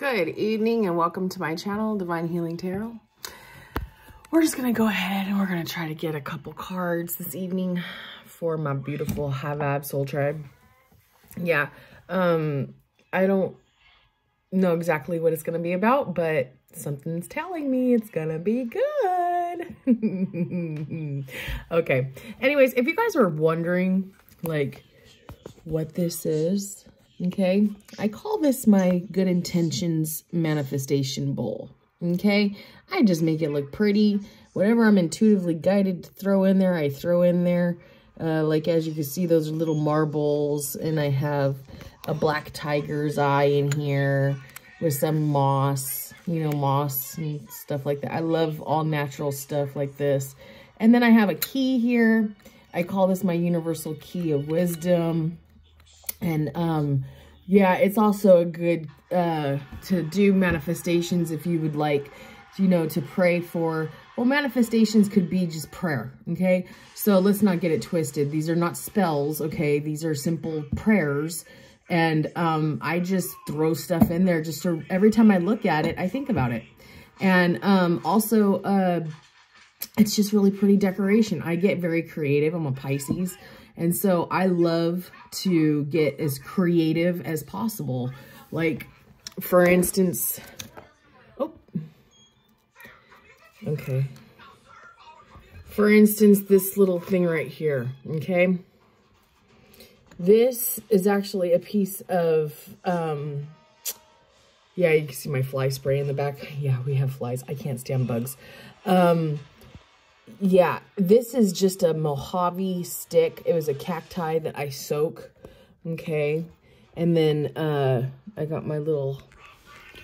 Good evening and welcome to my channel, Divine Healing Tarot. We're just going to go ahead and we're going to try to get a couple cards this evening for my beautiful Havab Soul Tribe. Yeah, I don't know exactly what it's going to be about, but something's telling me it's going to be good. Okay. Anyways, if you guys are wondering, like, what this is, okay, I call this my good intentions manifestation bowl. Okay, I just make it look pretty. Whatever I'm intuitively guided to throw in there, I throw in there. Like, as you can see, those are little marbles, and I have a black tiger's eye in here with some moss, you know, moss and stuff like that. I love all natural stuff like this. And then I have a key here. I call this my universal key of wisdom. And yeah, it's also a good to do manifestations if you would like, you know, to pray for. Well, manifestations could be just prayer, okay? So let's not get it twisted. These are not spells, okay? These are simple prayers. And I just throw stuff in there just to, every time I look at it, I think about it. And also, it's just really pretty decoration. I get very creative. I'm a Pisces. And so I love to get as creative as possible. Like, for instance, oh, okay. For instance, this little thing right here, okay? This is actually a piece of, yeah, you can see my fly spray in the back. Yeah, we have flies. I can't stand bugs. Yeah, this is just a Mojave stick. It was a cacti that I soak, okay? And then I got my little,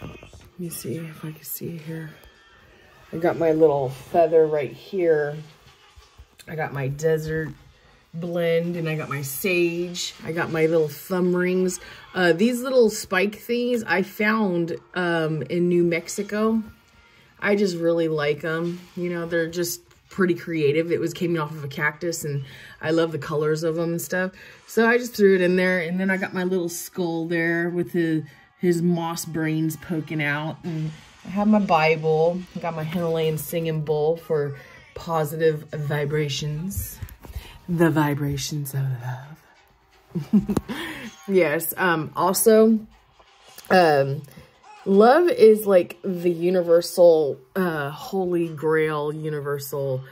let me see if I can see here. I got my little feather right here. I got my desert blend, and I got my sage. I got my little thumb rings. These little spike things I found in New Mexico. I just really like them. You know, they're just pretty creative. It came off of a cactus, and I love the colors of them and stuff. So I just threw it in there, and then I got my little skull there with his moss brains poking out, and I have my Bible. I got my Himalayan singing bowl for positive vibrations. The vibrations of love. Yes. Also, love is like the universal, holy grail, universal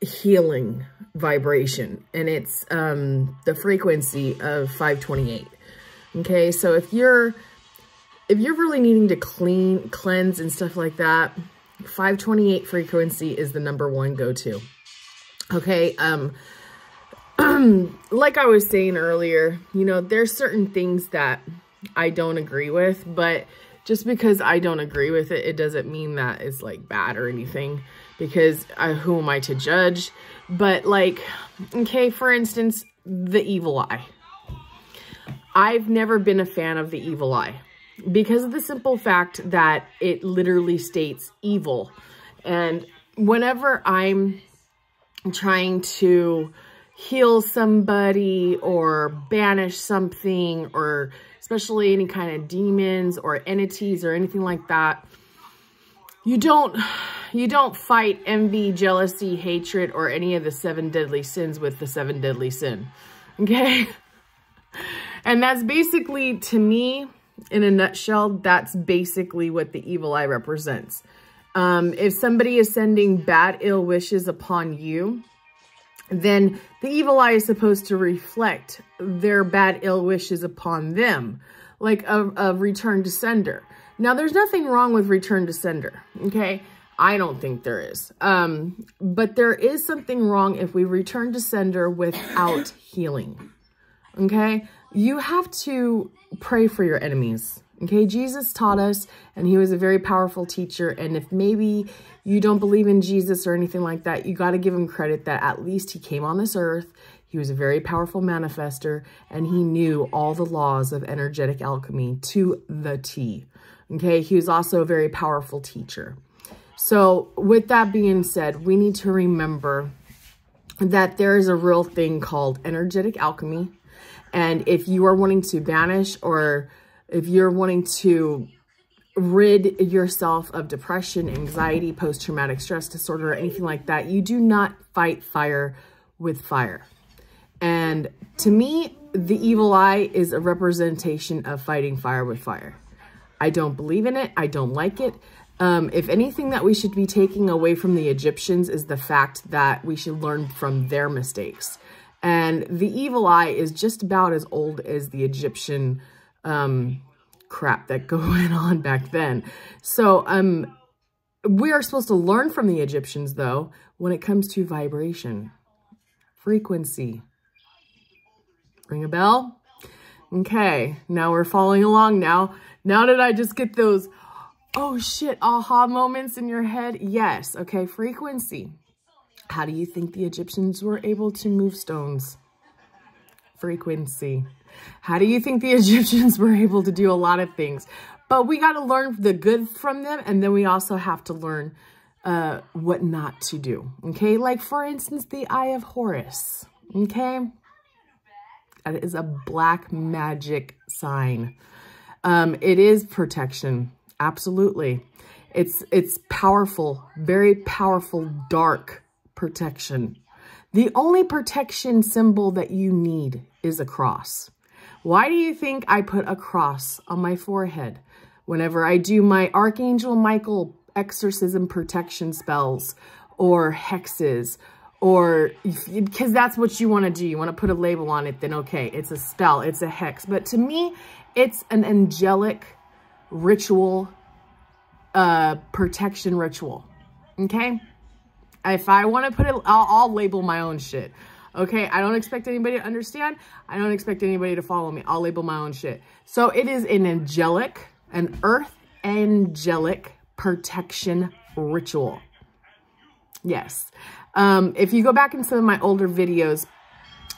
healing vibration. And it's the frequency of 528. Okay, so if you're really needing to cleanse and stuff like that, 528 frequency is the #1 go-to. Okay, like I was saying earlier, you know, there's certain things that I don't agree with, but just because I don't agree with it, it doesn't mean that it's like bad or anything, because who am I to judge? But like, okay, for instance, the evil eye. I've never been a fan of the evil eye because of the simple fact that it literally states evil. And whenever I'm trying to heal somebody or banish something, or especially any kind of demons or entities or anything like that, you don't fight envy, jealousy, hatred, or any of the 7 deadly sins with the 7 deadly sin. Okay? And that's basically, to me, in a nutshell, that's basically what the evil eye represents. If somebody is sending bad ill wishes upon you, then the evil eye is supposed to reflect their bad ill wishes upon them, like a return to sender. Now, there's nothing wrong with return to sender, okay? I don't think there is. But there is something wrong if we return to sender without healing, okay? You have to pray for your enemies. Okay, Jesus taught us, and he was a very powerful teacher. And if maybe you don't believe in Jesus or anything like that, you got to give him credit that at least he came on this earth. He was a very powerful manifester, and he knew all the laws of energetic alchemy to the T. Okay, he was also a very powerful teacher. So with that being said, we need to remember that there is a real thing called energetic alchemy. And if you are wanting to banish or if you're wanting to rid yourself of depression, anxiety, post-traumatic stress disorder, or anything like that, you do not fight fire with fire. And to me, the evil eye is a representation of fighting fire with fire. I don't believe in it. I don't like it. If anything that we should be taking away from the Egyptians is the fact that we should learn from their mistakes. And the evil eye is just about as old as the Egyptian crap that going on back then. So we are supposed to learn from the Egyptians, though, when it comes to vibration, frequency. Ring a bell? Okay, now we're following along now. Now did I just get those, oh shit, aha moments in your head? Yes, okay, frequency. How do you think the Egyptians were able to move stones? Frequency. How do you think the Egyptians were able to do a lot of things? But we got to learn the good from them, and then we also have to learn what not to do, okay? Like, for instance, the Eye of Horus, okay? That is a black magic sign. It is protection, absolutely. It's powerful, very powerful, dark protection. The only protection symbol that you need is a cross. Why do you think I put a cross on my forehead whenever I do my Archangel Michael exorcism protection spells or hexes? Or because that's what you want to do. You want to put a label on it, then okay, it's a spell, it's a hex. But to me, it's an angelic ritual, protection ritual. Okay? If I want to put it, I'll label my own shit. Okay? I don't expect anybody to understand. I don't expect anybody to follow me. I'll label my own shit. So it is an angelic, an earth angelic protection ritual. Yes. If you go back in some of my older videos,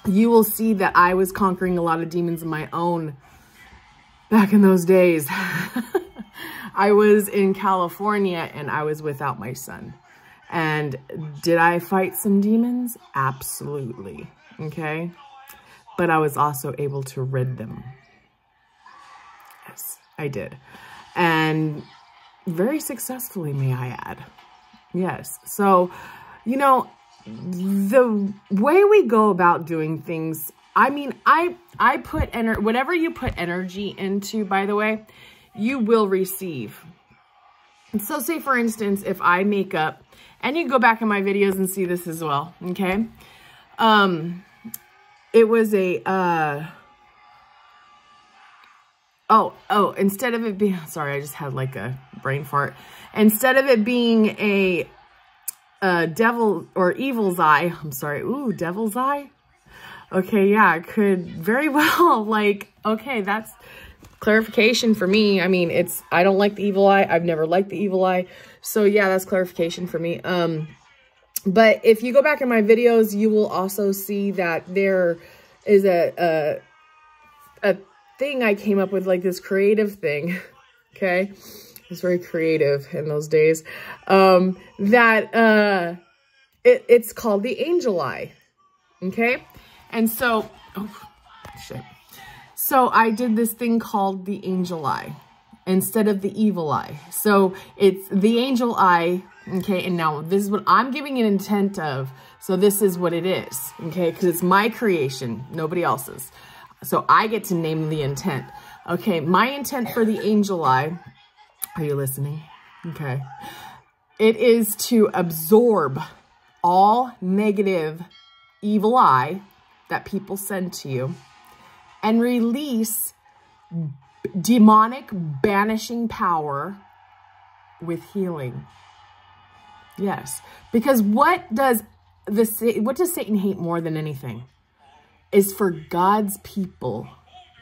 you will see that I was conquering a lot of demons of my own back in those days. I was in California and I was without my son. And did I fight some demons? Absolutely. Okay. But I was also able to rid them. Yes, I did. And very successfully, may I add. Yes. So, you know, the way we go about doing things, I mean, I put whatever you put energy into, by the way, you will receive. So say, for instance, if I make up, and you can go back in my videos and see this as well, okay? It was a, instead of it being, sorry, I just had like a brain fart. Instead of it being a devil or evil's eye, I'm sorry, ooh, devil's eye? Okay, yeah, it could very well, like, okay, that's clarification for me. I mean, I don't like the evil eye. I've never liked the evil eye. So yeah, that's clarification for me. But if you go back in my videos, you will also see that there is a thing I came up with, like this creative thing, okay? It's very creative in those days. It's called the angel eye, okay? And so, oh, shit. So I did this thing called the angel eye instead of the evil eye. So it's the angel eye, okay? And now this is what I'm giving an intent of. So this is what it is, okay? Because it's my creation, nobody else's. So I get to name the intent. Okay, my intent for the angel eye, are you listening? Okay. It is to absorb all negative evil eye that people send to you and release demonic banishing power with healing. Yes, because what does Satan hate more than anything? Is for God's people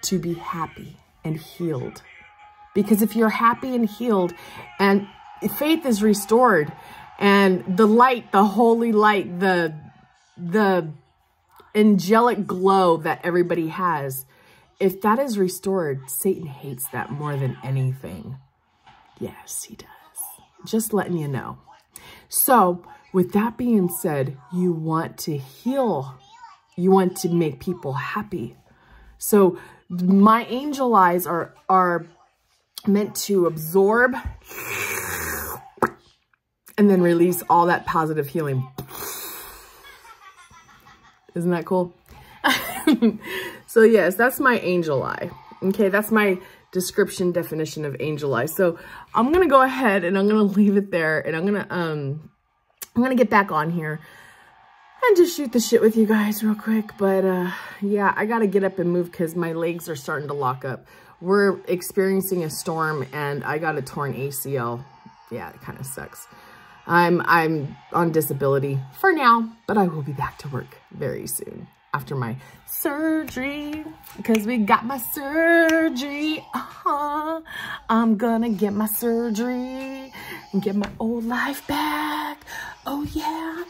to be happy and healed. Because if you're happy and healed and faith is restored and the light, the holy light, the angelic glow that everybody has, if that is restored, Satan hates that more than anything. Yes, he does. Just letting you know. So with that being said, you want to heal. You want to make people happy. So My angel eyes are meant to absorb and then release all that positive healing. Isn't that cool? So yes, that's my angel eye. Okay, that's my description definition of angel eye. So I'm gonna go ahead and I'm gonna leave it there, and I'm gonna get back on here and just shoot the shit with you guys real quick. But yeah, I gotta get up and move because my legs are starting to lock up. We're experiencing a storm and I got a torn ACL. Yeah, it kind of sucks. I'm on disability for now, but I will be back to work very soon after my surgery, because we got my surgery. I'm gonna get my surgery and get my old life back. Oh yeah.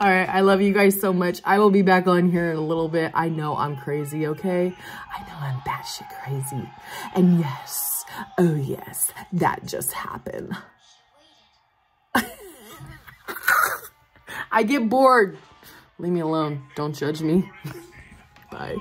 All right, I love you guys so much. I will be back on here in a little bit. I know I'm crazy, okay? I know I'm batshit crazy. And yes, oh yes, that just happened. I get bored. Leave me alone. Don't judge me. Bye.